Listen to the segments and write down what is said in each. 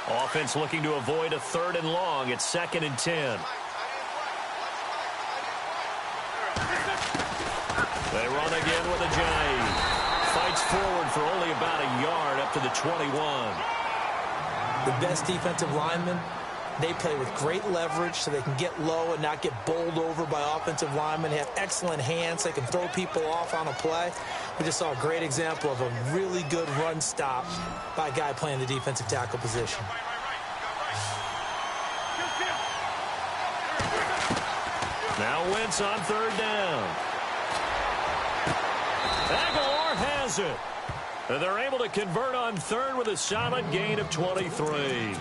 Offense looking to avoid a 3rd and long. It's 2nd and 10. They run again with Ajayi. Fights forward for only about a yard up to the 21. The best defensive linemen, they play with great leverage so they can get low and not get bowled over by offensive linemen. They have excellent hands. They can throw people off on a play. We just saw a great example of a really good run stop by a guy playing the defensive tackle position. Now Wentz on 3rd down. Aguilar has it. And they're able to convert on 3rd with a solid gain of 23.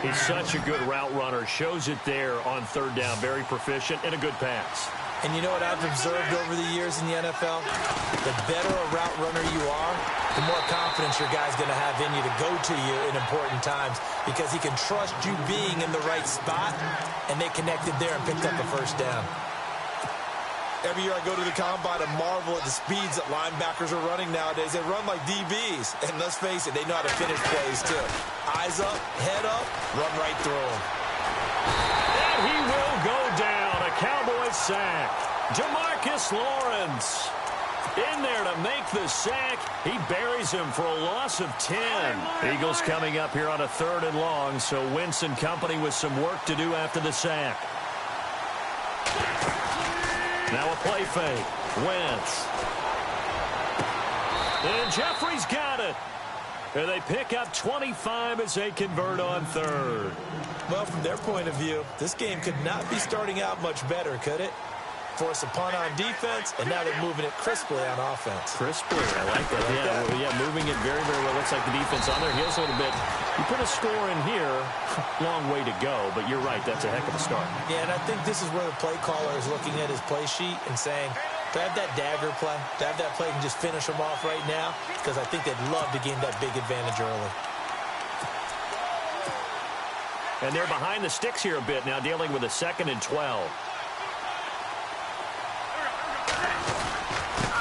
He's such a good route runner. Shows it there on 3rd down. Very proficient and a good pass. And you know what I've observed over the years in the NFL? The better a route runner you are, the more confidence your guy's going to have in you to go to you in important times because he can trust you being in the right spot, and they connected there and picked up a 1st down. Every year I go to the combine and marvel at the speeds that linebackers are running nowadays. They run like DBs. And let's face it, they know how to finish plays too. Eyes up, head up, run right through them. And he will go down. A Cowboys sack. Jamarcus Lawrence in there to make the sack. He buries him for a loss of 10. Eagles coming up here on a 3rd and long, so Wentz and company with some work to do after the sack. Now a play fake. Wentz. And Jeffrey's got it. And they pick up 25 as they convert on 3rd. Well, from their point of view, this game could not be starting out much better, could it? Force a punt on defense, and now they're moving it crisply on offense. Crisply, I like that. Yeah, moving it very, very well. Looks like the defense on their heels a little bit. You put a score in here, long way to go, but you're right, that's a heck of a start. Yeah, and I think this is where the play caller is looking at his play sheet and saying, to have that dagger play, to have that play and just finish them off right now, because I think they'd love to gain that big advantage early. And they're behind the sticks here a bit now, dealing with a 2nd and 12.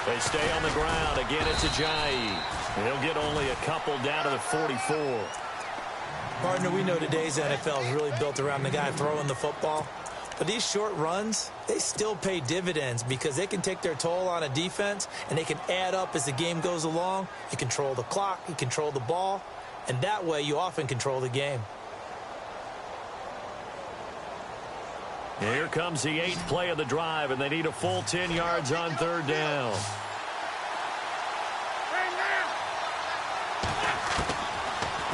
They stay on the ground. Again, it's Ajayi. He'll get only a couple down to the 44. Partner, we know today's NFL is really built around the guy throwing the football. But these short runs, they still pay dividends because they can take their toll on a defense and they can add up as the game goes along. You control the clock, you control the ball, and that way you often control the game. Here comes the 8th play of the drive, and they need a full 10 yards on 3rd down.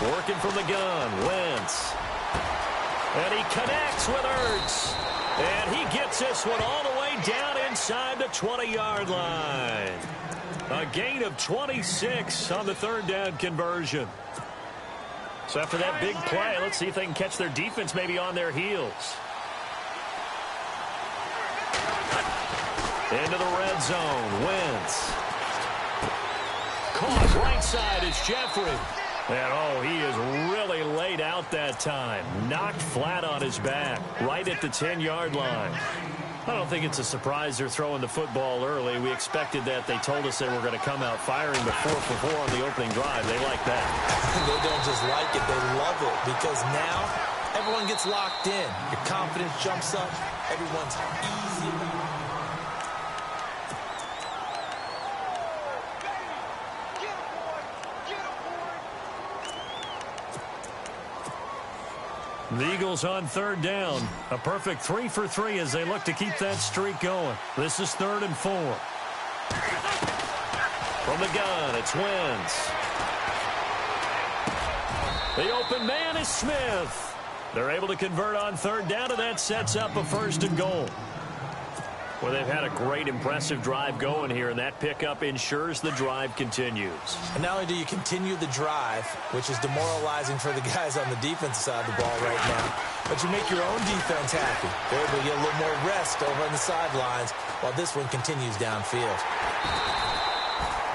Working from the gun, Wentz. And he connects with Ertz. And he gets this one all the way down inside the 20-yard line. A gain of 26 on the 3rd down conversion. So after that big play, let's see if they can catch their defense maybe on their heels. Into the red zone, Wentz. Caught right side is Jeffrey. And, oh, he is really laid out that time. Knocked flat on his back, right at the 10-yard line. I don't think it's a surprise they're throwing the football early. We expected that. They told us they were going to come out firing the 4 for 4 on the opening drive. They like that. They don't just like it, they love it, because now everyone gets locked in. Your confidence jumps up. Everyone's easy. The Eagles on 3rd down. A perfect 3 for 3 as they look to keep that streak going. This is 3rd and 4. From the gun, it's Wentz. The open man is Smith. They're able to convert on 3rd down, and that sets up a 1st and goal. Well, they've had a great, impressive drive going here, and that pickup ensures the drive continues. And not only do you continue the drive, which is demoralizing for the guys on the defensive side of the ball right now, but you make your own defense happy. They're able to get a little more rest over on the sidelines while this one continues downfield.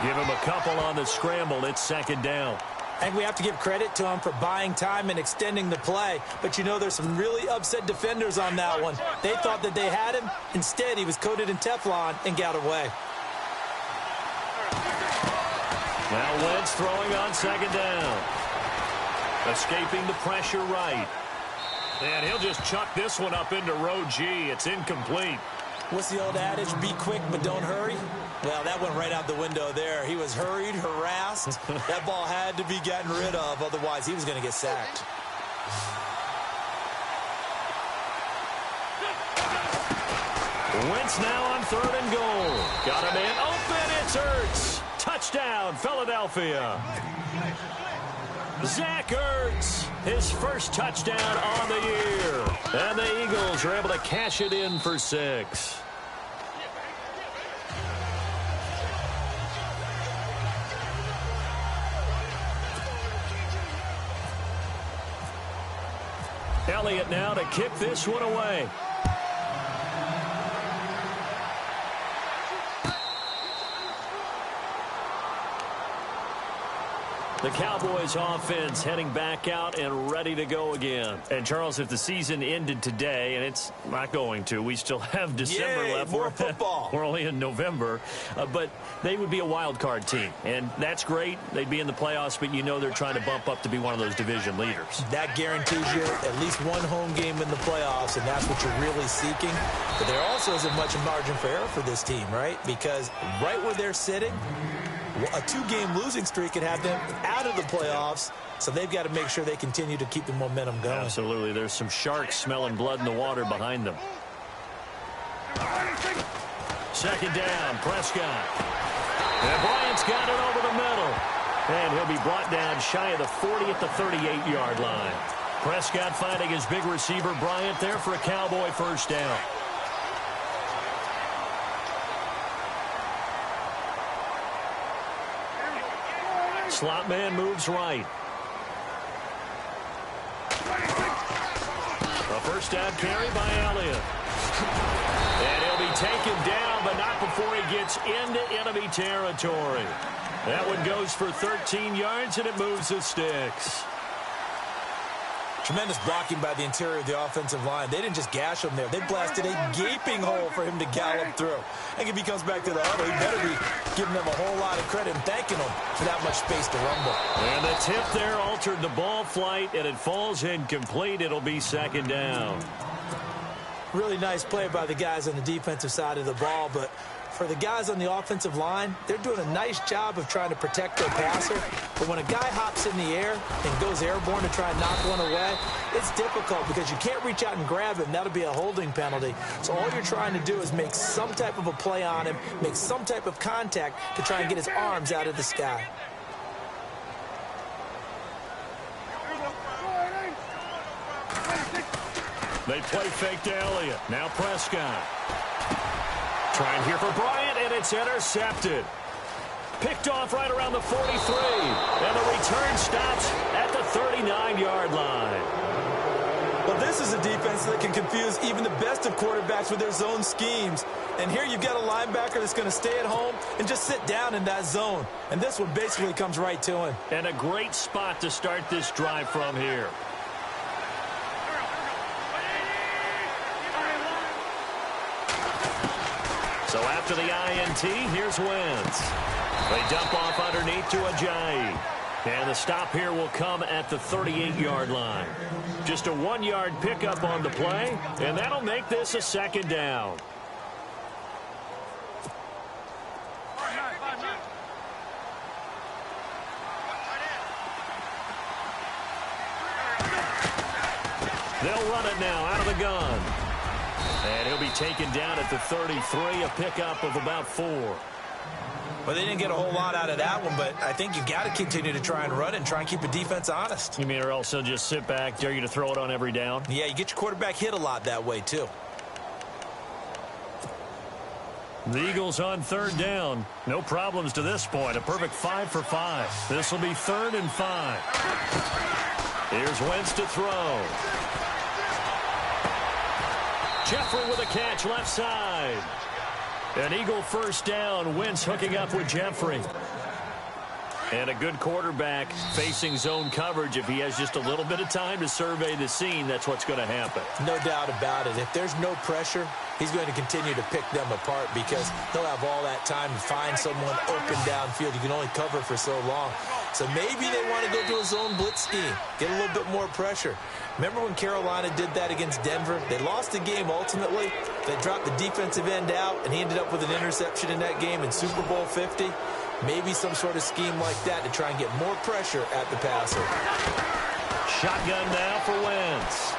Give him a couple on the scramble. It's 2nd down. I think we have to give credit to him for buying time and extending the play. But, you know, there's some really upset defenders on that one. They thought that they had him. Instead, he was coated in Teflon and got away. Now Wentz throwing on second down. Escaping the pressure right. And he'll just chuck this one up into row G. It's incomplete. What's the old adage? Be quick, but don't hurry. Well, that went right out the window there. He was hurried, harassed. That ball had to be gotten rid of. Otherwise, he was going to get sacked. Wentz now on 3rd and goal. Got a man open. It's Ertz. Touchdown, Philadelphia. Zach Ertz, his first touchdown on the year. And the Eagles are able to cash it in for 6. Elliott now to kick this one away. The Cowboys offense heading back out and ready to go again. And, Charles, if the season ended today, and it's not going to, we still have December left. More football. We're only in November. But they would be a wild card team. And that's great. They'd be in the playoffs, but you know they're trying to bump up to be one of those division leaders. That guarantees you at least one home game in the playoffs, and that's what you're really seeking. But there also isn't much margin for error for this team, right? Because right where they're sitting, a 2-game losing streak could have them out of the playoffs, so they've got to make sure they continue to keep the momentum going. Absolutely. There's some sharks smelling blood in the water behind them. Second down, Prescott. And Bryant's got it over the middle. And he'll be brought down shy of the 40 at the 38-yard line. Prescott finding his big receiver, Bryant, there for a Cowboy first down. Slot man moves right. A first down carry by Elliott. And he'll be taken down, but not before he gets into enemy territory. That one goes for 13 yards, and it moves the sticks. Tremendous blocking by the interior of the offensive line. They didn't just gash him there. They blasted a gaping hole for him to gallop through. I think if he comes back to the huddle, he better be giving them a whole lot of credit and thanking them for that much space to rumble. And the tip there altered the ball flight, and it falls incomplete. It'll be second down. Really nice play by the guys on the defensive side of the ball, but for the guys on the offensive line, they're doing a nice job of trying to protect their passer. But when a guy hops in the air and goes airborne to try and knock one away, it's difficult because you can't reach out and grab him. That'll be a holding penalty. So all you're trying to do is make some type of a play on him, make some type of contact to try and get his arms out of the sky. They play fake to Elliott. Now Prescott. Trying here for Bryant, and it's intercepted. Picked off right around the 43. And the return stops at the 39-yard line. Well, this is a defense that can confuse even the best of quarterbacks with their zone schemes. And here you've got a linebacker that's going to stay at home and just sit down in that zone. And this one basically comes right to him. And a great spot to start this drive from here. So after the INT, here's Wentz. They dump off underneath to Ajayi. And the stop here will come at the 38-yard line. Just a 1-yard pickup on the play, and that'll make this a second down. They'll run it now out of the gun. And he'll be taken down at the 33, a pickup of about 4. Well, they didn't get a whole lot out of that one, but I think you've got to continue to try and run and try and keep the defense honest. You mean or else they'll just sit back, dare you to throw it on every down? Yeah, you get your quarterback hit a lot that way, too. The Eagles on third down. No problems to this point. A perfect 5 for 5. This will be 3rd and 5. Here's Wentz to throw. Jeffrey with a catch left side. An Eagle first down. Wentz hooking up with Jeffrey. And a good quarterback facing zone coverage, if he has just a little bit of time to survey the scene, that's what's going to happen. No doubt about it. If there's no pressure, he's going to continue to pick them apart because he'll have all that time to find someone open downfield. You can only cover for so long. So maybe they want to go to a zone blitz scheme, get a little bit more pressure. Remember when Carolina did that against Denver? They lost the game ultimately. They dropped the defensive end out, and he ended up with an interception in that game in Super Bowl 50. Maybe some sort of scheme like that to try and get more pressure at the passer. Shotgun now for Wentz.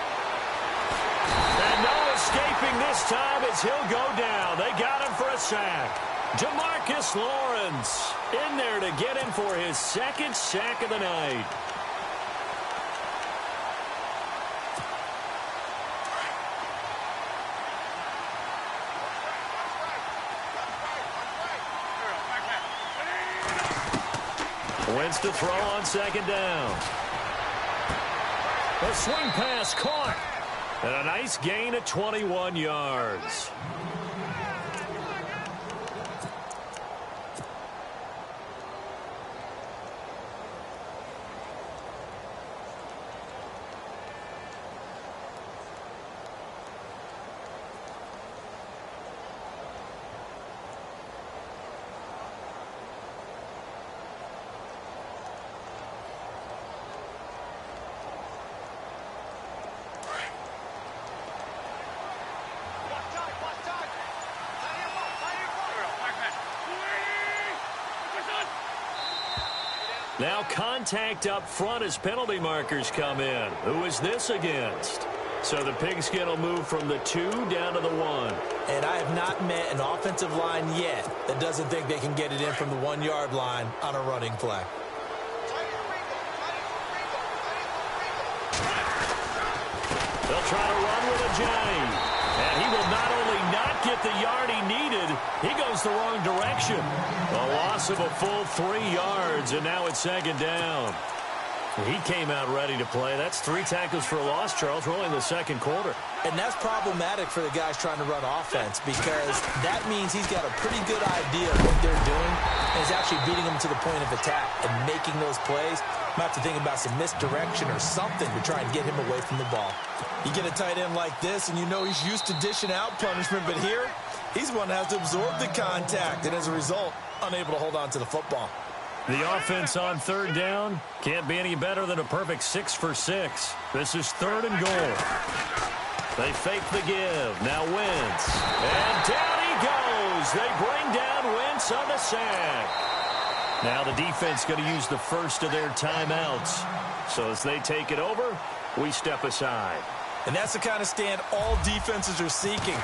And no escaping this time as he'll go down. They got him for a sack. DeMarcus Lawrence in there to get him for his second sack of the night. Wentz to throw on second down. A swing pass caught. And a nice gain of 21 yards. Now contact up front as penalty markers come in. Who is this against? So the pigskin will move from the 2 down to the 1. And I have not met an offensive line yet that doesn't think they can get it in from the 1-yard line on a running play. They'll try to run with a J. And he will not only not get the yard he needed, he goes the wrong direction. A loss of a full 3 yards, and now it's second down. He came out ready to play. That's 3 tackles for a loss, Charles. We're only in the second quarter. And that's problematic for the guys trying to run offense because that means he's got a pretty good idea of what they're doing and is actually beating them to the point of attack and making those plays. Might have to think about some misdirection or something to try and get him away from the ball. You get a tight end like this, and you know he's used to dishing out punishment, but here, he's one that has to absorb the contact, and as a result, unable to hold on to the football. The offense on third down can't be any better than a perfect 6 for 6. This is 3rd and goal. They fake the give. Now Wentz. And down he goes. They bring down Wentz on the sack. Now the defense going to use the first of their timeouts. So as they take it over, we step aside. And that's the kind of stand all defenses are seeking.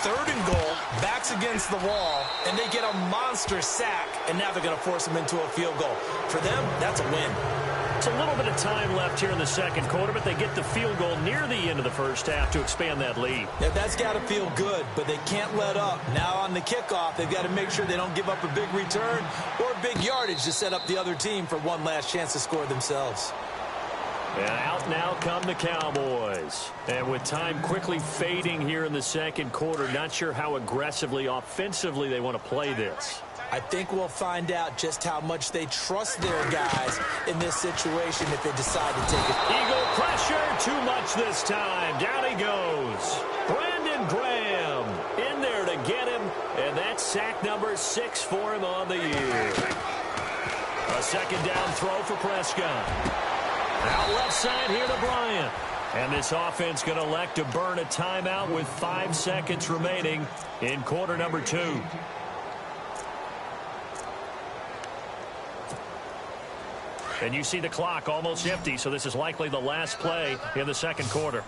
3rd and goal, backs against the wall, and they get a monster sack, and now they're going to force them into a field goal. For them, that's a win. It's a little bit of time left here in the second quarter, but they get the field goal near the end of the first half to expand that lead. Now, that's got to feel good, but they can't let up. Now on the kickoff, they've got to make sure they don't give up a big return or big yardage to set up the other team for one last chance to score themselves. And out now come the Cowboys. And with time quickly fading here in the second quarter, not sure how aggressively, offensively they want to play this. I think we'll find out just how much they trust their guys in this situation if they decide to take it. Eagle pressure, too much this time. Down he goes. Brandon Graham in there to get him, and that's sack number 6 for him on the year. A second down throw for Prescott. Out left side here to Bryant. And this offense going to elect to burn a timeout with 5 seconds remaining in quarter number 2. And you see the clock almost empty, so this is likely the last play in the second quarter.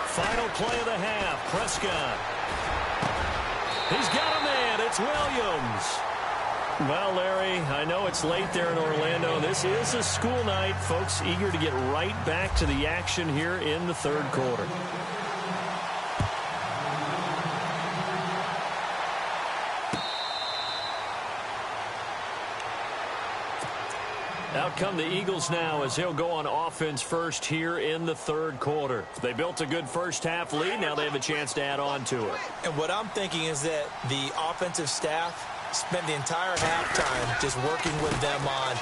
Final play of the half, Prescott. He's got a man, it's Williams. Well, Larry, I know it's late there in Orlando. This is a school night. Folks eager to get right back to the action here in the third quarter. Out come the Eagles now as they'll go on offense first here in the third quarter. They built a good first half lead. Now they have a chance to add on to it. And what I'm thinking is that the offensive staff spend the entire halftime just working with them on,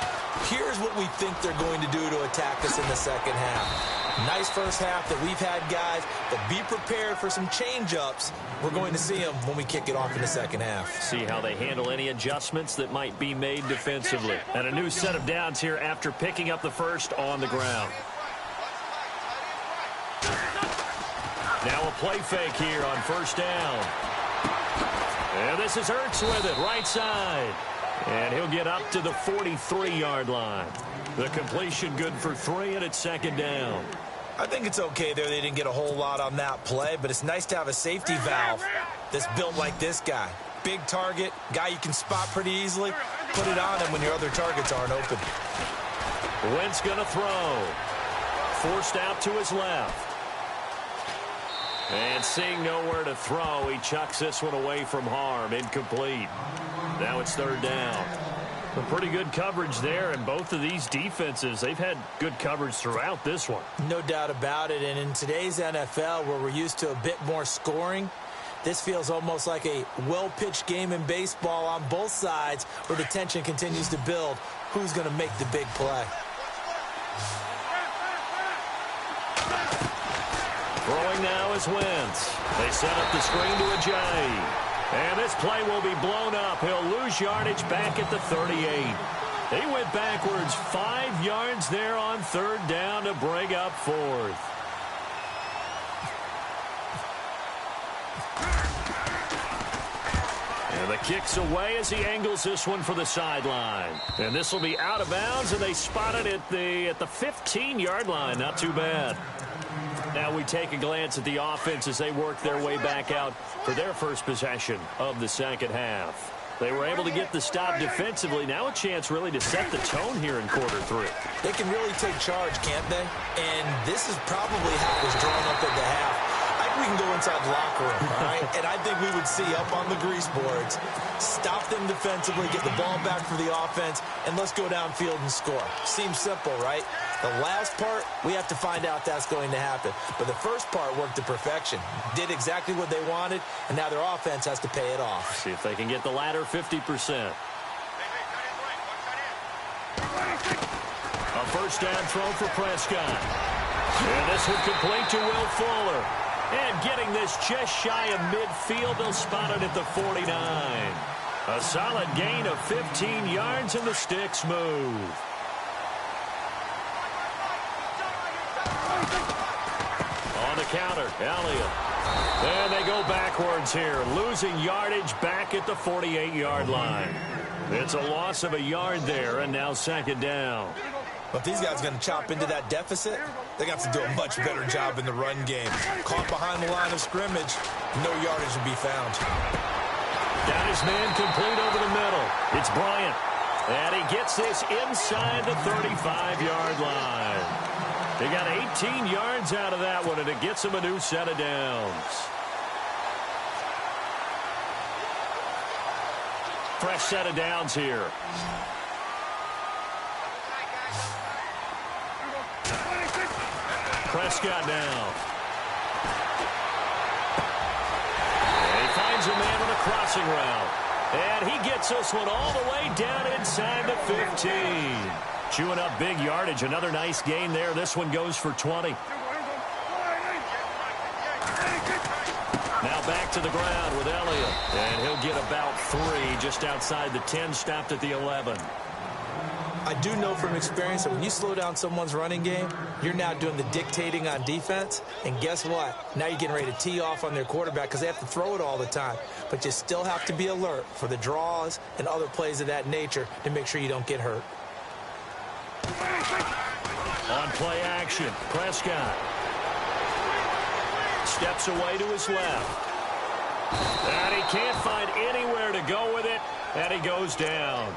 here's what we think they're going to do to attack us in the second half. Nice first half that we've had, guys, but be prepared for some change-ups. We're going to see them when we kick it off in the second half. See how they handle any adjustments that might be made defensively. And a new set of downs here after picking up the first on the ground. Now a play fake here on first down. And this is Ertz with it, right side. And he'll get up to the 43-yard line. The completion good for 3, and it's second down. I think it's okay there. They didn't get a whole lot on that play, but it's nice to have a safety valve that's built like this guy. Big target, guy you can spot pretty easily. Put it on him when your other targets aren't open. Wentz going to throw. Forced out to his left. And seeing nowhere to throw, he chucks this one away from harm. Incomplete. Now it's third down. Some pretty good coverage there, and both of these defenses, they've had good coverage throughout this one. No doubt about it, and in today's NFL, where we're used to a bit more scoring, this feels almost like a well-pitched game in baseball on both sides where the tension continues to build. Who's going to make the big play? Throwing now is Wentz. They set up the screen to Ajayi. And this play will be blown up. He'll lose yardage back at the 38. He went backwards 5 yards there on third down to bring up fourth. And the kick's away as he angles this one for the sideline. And this will be out of bounds, and they spot it at the 15-yard line. Not too bad. Now we take a glance at the offense as they work their way back out for their first possession of the second half. They were able to get the stop defensively. Now a chance really to set the tone here in quarter 3. They can really take charge, can't they? And this is probably how it was drawn up at the half. I think we can go inside the locker room, all right? And I think we would see up on the grease boards, stop them defensively, get the ball back for the offense, and let's go downfield and score. Seems simple, right? The last part, we have to find out that's going to happen. But the first part worked to perfection. Did exactly what they wanted, and now their offense has to pay it off. See if they can get the latter 50%. A first down throw for Prescott. And this one complete to Will Fuller. And getting this just shy of midfield, they'll spot it at the 49. A solid gain of 15 yards, and the sticks move. On the counter, Elliott. And they go backwards here, losing yardage back at the 48-yard line. It's a loss of a yard there, and now second down. But if these guys are going to chop into that deficit, they got to do a much better job in the run game. Caught behind the line of scrimmage, no yardage to be found. Got his man complete over the middle. It's Bryant. And he gets this inside the 35-yard line. They got 18 yards out of that one, and it gets him a new set of downs. Fresh set of downs here. Prescott now. And he finds a man on a crossing route. And he gets this one all the way down inside the 15. Chewing up big yardage. Another nice gain there. This one goes for 20. Now back to the ground with Elliott. And he'll get about 3 just outside the 10, stopped at the 11. I do know from experience that when you slow down someone's running game, you're now doing the dictating on defense. And guess what? Now you're getting ready to tee off on their quarterback because they have to throw it all the time. But you still have to be alert for the draws and other plays of that nature to make sure you don't get hurt. On play action, Prescott steps away to his left. And he can't find anywhere to go with it, and he goes down.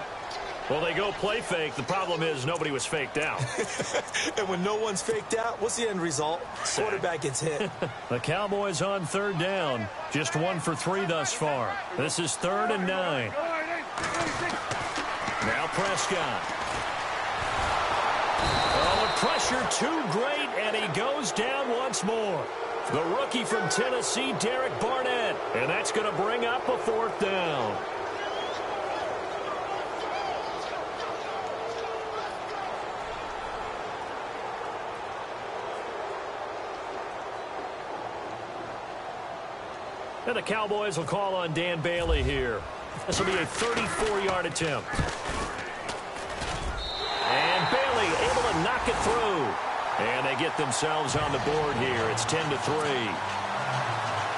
Well, they go play fake. The problem is nobody was faked out. And when no one's faked out, what's the end result? Quarterback gets hit. The Cowboys on third down. Just 1 for 3 thus far. This is 3rd and 9. Now Prescott. Oh, the pressure too great, and he goes down once more. The rookie from Tennessee, Derek Barnett. And that's going to bring up a 4th down. And the Cowboys will call on Dan Bailey here. This will be a 34-yard attempt. And Bailey able to knock it through. And they get themselves on the board here. It's 10-3.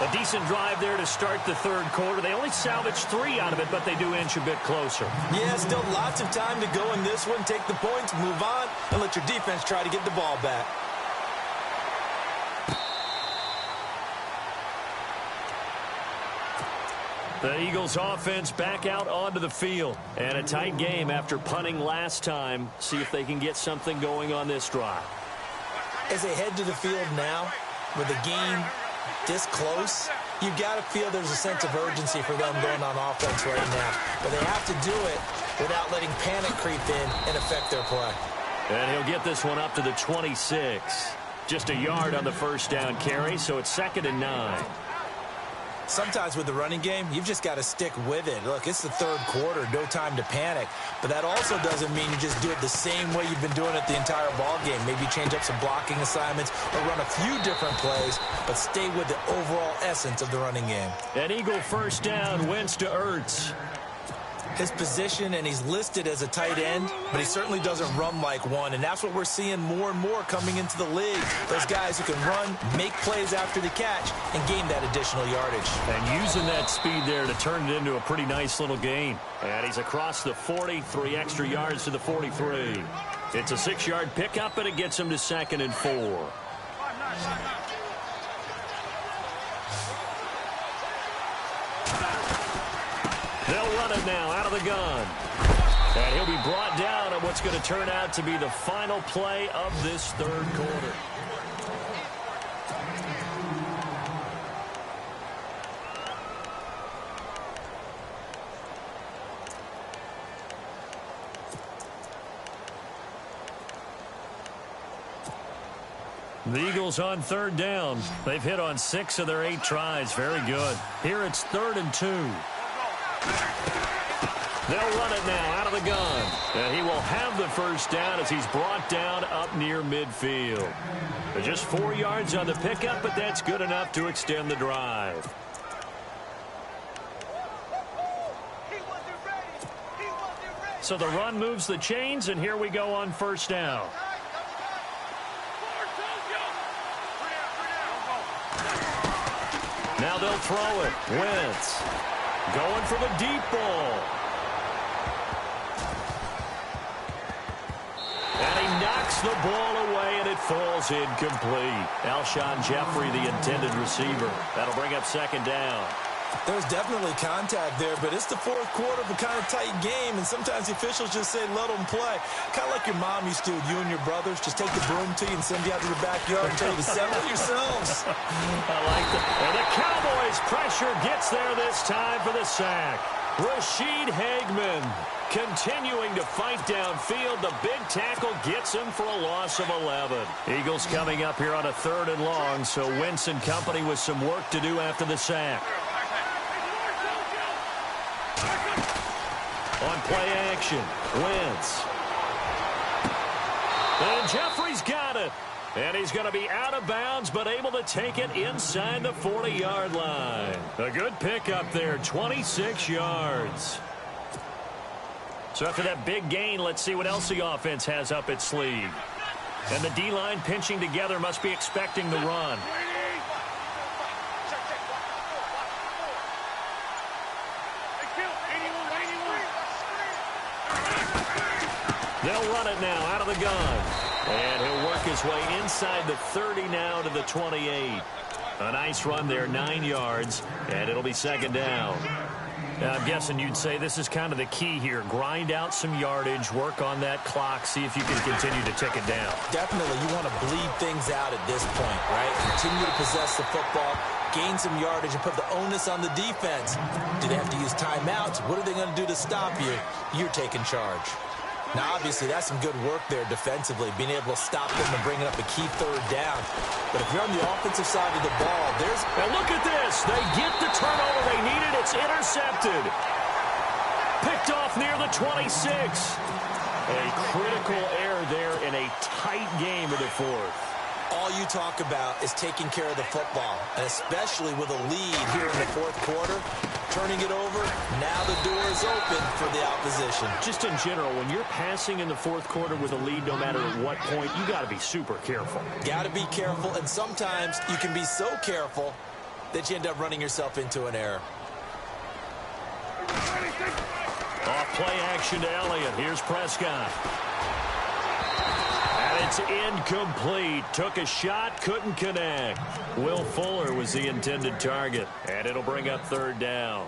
A decent drive there to start the third quarter. They only salvaged 3 out of it, but they do inch a bit closer. Yeah, still lots of time to go in this one. Take the points, move on, and let your defense try to get the ball back. The Eagles offense back out onto the field. And a tight game after punting last time. See if they can get something going on this drive. As they head to the field now, with the game this close, you've got to feel there's a sense of urgency for them going on offense right now. But they have to do it without letting panic creep in and affect their play. And he'll get this one up to the 26. Just a yard on the first down carry, so it's 2nd and 9. Sometimes with the running game, you've just got to stick with it. Look, it's the third quarter, no time to panic. But that also doesn't mean you just do it the same way you've been doing it the entire ball game. Maybe change up some blocking assignments or run a few different plays, but stay with the overall essence of the running game. An Eagle first down, Wentz to Ertz. His position, and he's listed as a tight end, but he certainly doesn't run like one, and that's what we're seeing more and more coming into the league. Those guys who can run, make plays after the catch, and gain that additional yardage. And using that speed there to turn it into a pretty nice little gain. And he's across the 40, 3 extra yards to the 43. It's a 6-yard pickup, and it gets him to 2nd and 4. They'll run it now out of the gun. And he'll be brought down at what's going to turn out to be the final play of this third quarter. The Eagles on 3rd down. They've hit on 6 of their 8 tries. Very good. Here it's 3rd and 2. They'll run it now out of the gun. And he will have the first down as he's brought down up near midfield. Just 4 yards on the pickup, but that's good enough to extend the drive. So the run moves the chains, and here we go on first down. Now they'll throw it. Wentz going for the deep ball. And he knocks the ball away, and it falls incomplete. Alshon Jeffrey, the intended receiver. That'll bring up 2nd down. There's definitely contact there, but it's the fourth quarter of a kind of tight game, and sometimes the officials just say, let them play. Kind of like your mom used to with you and your brothers. Just take the broom to you and send you out to the backyard and tell you to settle yourselves. I like that. And the Cowboys' pressure gets there this time for the sack. Rashid Hageman continuing to fight downfield. The big tackle gets him for a loss of 11. Eagles coming up here on a 3rd and long, so Wentz and company with some work to do after the sack. On play action, Wentz. And Jeffrey's got it. And he's going to be out of bounds, but able to take it inside the 40-yard line. A good pickup there, 26 yards. So after that big gain, let's see what else the offense has up its sleeve. And the D-line pinching together must be expecting the run. They'll run it now out of the gun. And he'll work his way inside the 30 now to the 28. A nice run there, 9 yards, and it'll be 2nd down. Now, I'm guessing you'd say this is kind of the key here. Grind out some yardage, work on that clock, see if you can continue to tick it down. Definitely, you want to bleed things out at this point, right? Continue to possess the football, gain some yardage, and put the onus on the defense. Do they have to use timeouts? What are they going to do to stop you? You're taking charge. Now, obviously, that's some good work there defensively, being able to stop them and bringing up a key 3rd down. But if you're on the offensive side of the ball, there's... Now look at this. They get the turnover they needed. It's intercepted. Picked off near the 26. A critical error there in a tight game of the 4th. all you talk about is taking care of the football, and especially with a lead here in the fourth quarter, turning it over, now the door is open for the opposition. Just in general, when you're passing in the fourth quarter with a lead, no matter at what point, you got to be super careful. Got to be careful, and sometimes you can be so careful that you end up running yourself into an error. Off play action to Elliott. Here's Prescott. And it's incomplete. Took a shot, couldn't connect. Will Fuller was the intended target. And it'll bring up third down.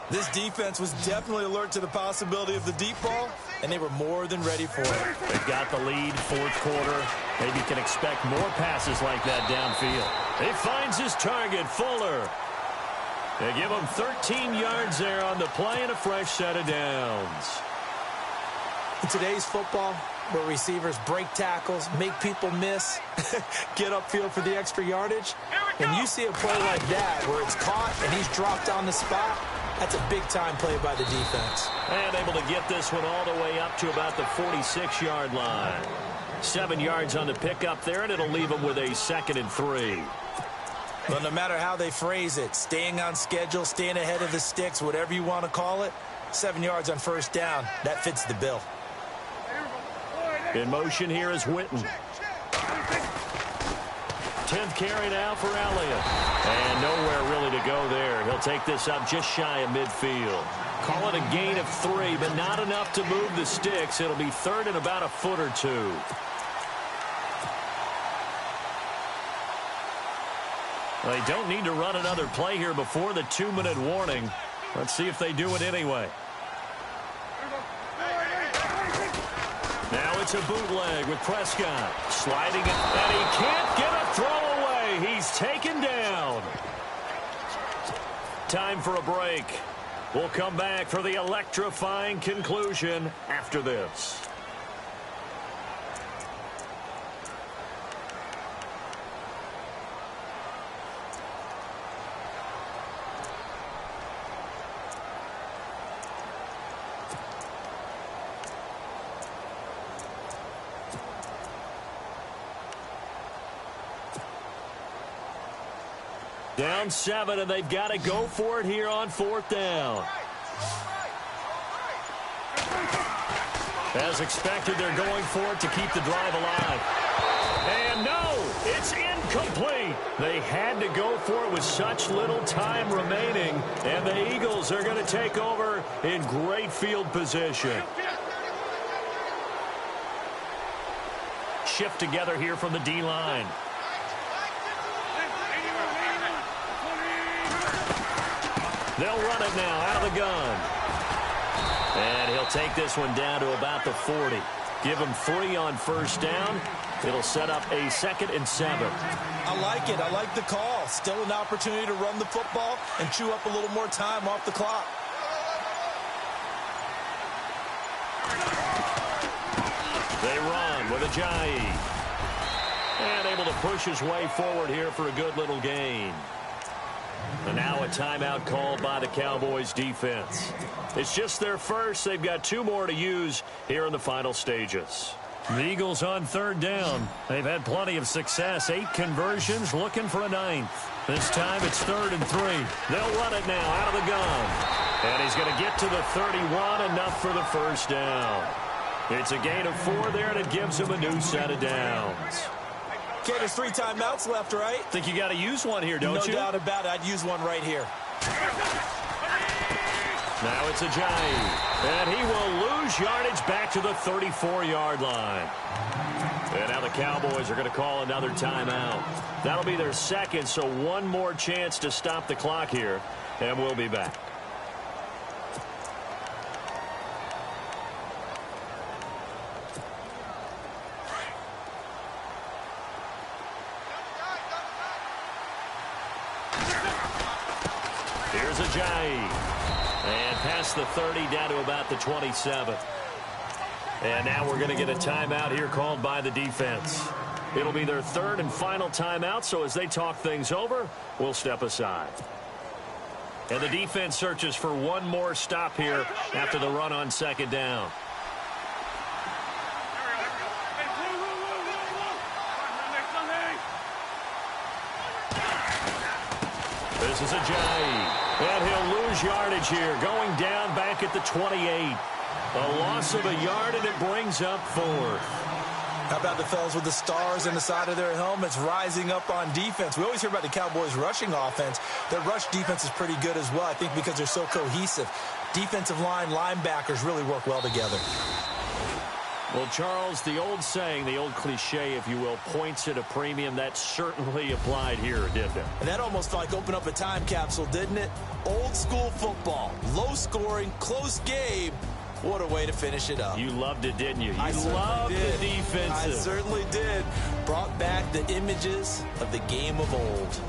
This defense was definitely alert to the possibility of the deep ball, and they were more than ready for it. They've got the lead, fourth quarter. Maybe can expect more passes like that downfield. He finds his target, Fuller. They give him 13 yards there on the play and a fresh set of downs. In today's football, where receivers break tackles, make people miss, get upfield for the extra yardage, and you see a play like that where it's caught and he's dropped on the spot, that's a big-time play by the defense. And able to get this one all the way up to about the 46-yard line. 7 yards on the pickup there, and it'll leave them with a 2nd and 3. But no matter how they phrase it, staying on schedule, staying ahead of the sticks, whatever you want to call it, 7 yards on first down, that fits the bill. In motion here is Witten. 10th carry now for Elliott. And nowhere really to go there. He'll take this up just shy of midfield. Call it a gain of 3, but not enough to move the sticks. It'll be third and about a foot or two. They don't need to run another play here before the 2-minute warning. Let's see if they do it anyway. Now it's a bootleg with Prescott. Sliding it, and he can't get a throw away. He's taken down. Time for a break. We'll come back for the electrifying conclusion after this. Down 7, and they've got to go for it here on 4th down. As expected, they're going for it to keep the drive alive. And no, it's incomplete. They had to go for it with such little time remaining, and the Eagles are going to take over in great field position. Shift together here from the D-line. They'll run it now out of the gun. And he'll take this one down to about the 40. Give him 3 on first down. It'll set up a 2nd and 7. I like it. I like the call. Still an opportunity to run the football and chew up a little more time off the clock. They run with Ajayi. And able to push his way forward here for a good little gain. And now a timeout called by the Cowboys defense. It's just their first. They've got 2 more to use here in the final stages. The Eagles on 3rd down. They've had plenty of success. 8 conversions, looking for a 9th. This time it's 3rd and 3. They'll run it now out of the gun. And he's going to get to the 31, enough for the first down. It's a gain of 4 there, and it gives him a new set of downs. Okay, there's 3 timeouts left, right? Think you got to use one here, don't you? No doubt about it. I'd use one right here. Now it's Ajayi. And he will lose yardage back to the 34-yard line. And now the Cowboys are going to call another timeout. That'll be their 2nd, so 1 more chance to stop the clock here. And we'll be back. Here's Ajayi. And past the 30, down to about the 27. And now we're going to get a timeout here called by the defense. It'll be their 3rd and final timeout, so as they talk things over, we'll step aside. And the defense searches for 1 more stop here after the run on 2nd down. This is Ajayi. And he'll lose yardage here, going down back at the 28. A loss of a yard, and it brings up 4th. How about the fellas with the stars in the side of their helmets rising up on defense? We always hear about the Cowboys' rushing offense. Their rush defense is pretty good as well, I think, because they're so cohesive. Defensive line, linebackers really work well together. Well, Charles, the old saying, the old cliche, if you will, points at a premium, that certainly applied here, didn't it? And that almost like opened up a time capsule, didn't it? Old school football, low scoring, close game. What a way to finish it up. You loved it, didn't you? You loved the defensive. I certainly did. Brought back the images of the game of old.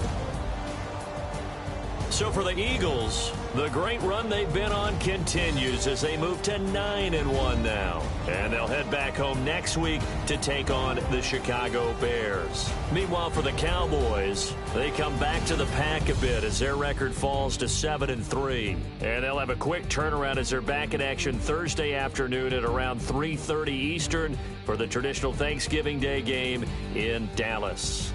So for the Eagles, the great run they've been on continues as they move to 9-1 now. And they'll head back home next week to take on the Chicago Bears. Meanwhile, for the Cowboys, they come back to the pack a bit as their record falls to 7-3. And they'll have a quick turnaround as they're back in action Thursday afternoon at around 3:30 Eastern for the traditional Thanksgiving Day game in Dallas.